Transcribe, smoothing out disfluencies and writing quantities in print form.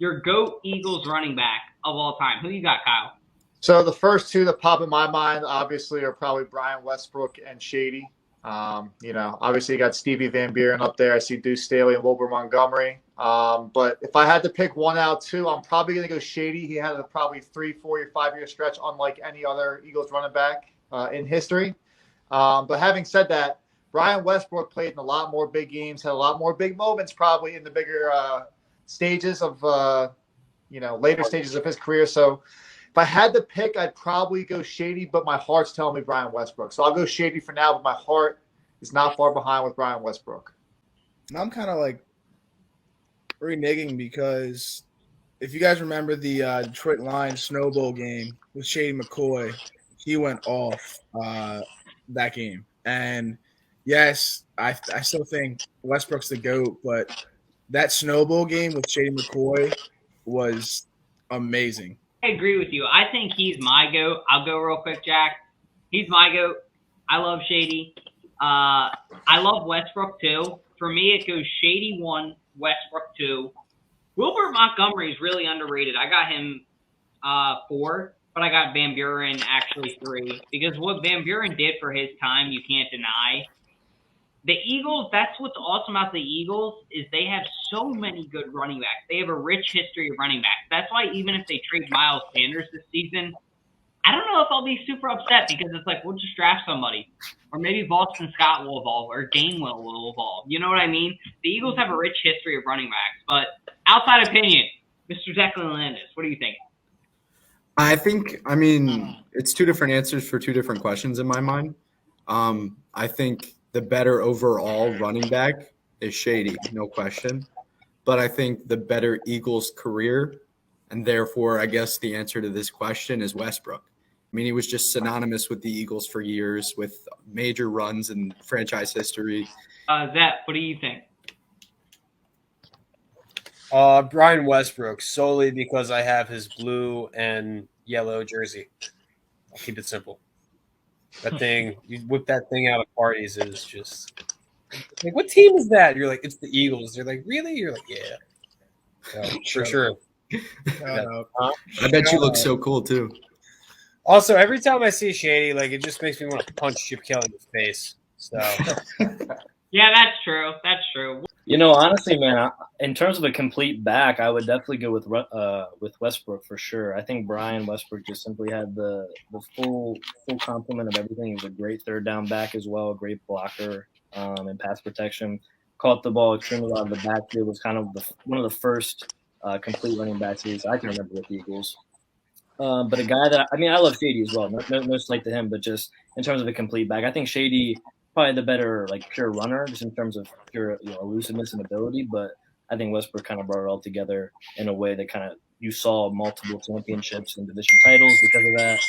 your GOAT Eagles running back of all time. Who you got, Kyle? So the first two that pop in my mind, obviously, are probably Brian Westbrook and Shady. Obviously you got Stevie Van Buren up there. I see Duce Staley and Wilbur Montgomery. But if I had to pick one out too, I'm probably going to go Shady. He had a probably 3, 4, or 5 year stretch, unlike any other Eagles running back in history. But having said that, Brian Westbrook played in a lot more big games, had a lot more big moments, probably in the bigger stages of later stages of his career. So if I had to pick, I'd probably go Shady, but my heart's telling me Brian Westbrook. So I'll go Shady for now, but my heart is not far behind with Brian Westbrook. I'm kind of like reneging because if you guys remember the Detroit Lions Snow Bowl game with Shady McCoy, he went off that game. And yes, I still think Westbrook's the GOAT, but that Snow Bowl game with Shady McCoy was amazing. I agree with you. I think he's my GOAT. I'll go real quick, Jack. He's my GOAT. I love Shady. I love Westbrook, too. For me, it goes Shady 1, Westbrook 2. Wilbert Montgomery is really underrated. I got him 4, but I got Van Buren actually 3. Because what Van Buren did for his time, you can't deny. The Eagles, that's what's awesome about the Eagles, is they have so many good running backs. They have a rich history of running backs. That's why even if they trade Miles Sanders this season, I don't know if I'll be super upset because it's like, we'll just draft somebody. Or maybe Boston Scott will evolve or Gainwell will evolve. You know what I mean? The Eagles have a rich history of running backs. But outside opinion, Mr. Declan Landis, what do you think? It's two different answers for two different questions in my mind. I think the better overall running back is Shady, no question. But I think the better Eagles career, and therefore I guess the answer to this question is Westbrook. I mean, he was just synonymous with the Eagles for years with major runs in franchise history. Zep, what do you think? Brian Westbrook, solely because I have his blue and yellow jersey. I'll keep it simple. That thing, you whip that thing out of parties is just like, what team is that? You're like, it's the Eagles. They're like, really? You're like, yeah, for sure. I bet you look so cool too. Also, every time I see Shady, like, it just makes me want to punch Chip Kelly in the face. So, yeah, that's true. That's true. Honestly, man, in terms of a complete back, I would definitely go with Westbrook for sure. I think Brian Westbrook just simply had the full complement of everything. He was a great third down back as well, a great blocker and pass protection. Caught the ball extremely well out of the backfield. Was kind of one of the first complete running backs I can remember with the Eagles. But a guy that I love Shady as well. No slight to him, but just in terms of a complete back, I think Shady probably the better pure runner, just in terms of pure elusiveness and ability. But I think Westbrook kind of brought it all together in a way that kind of you saw multiple championships and division titles because of that.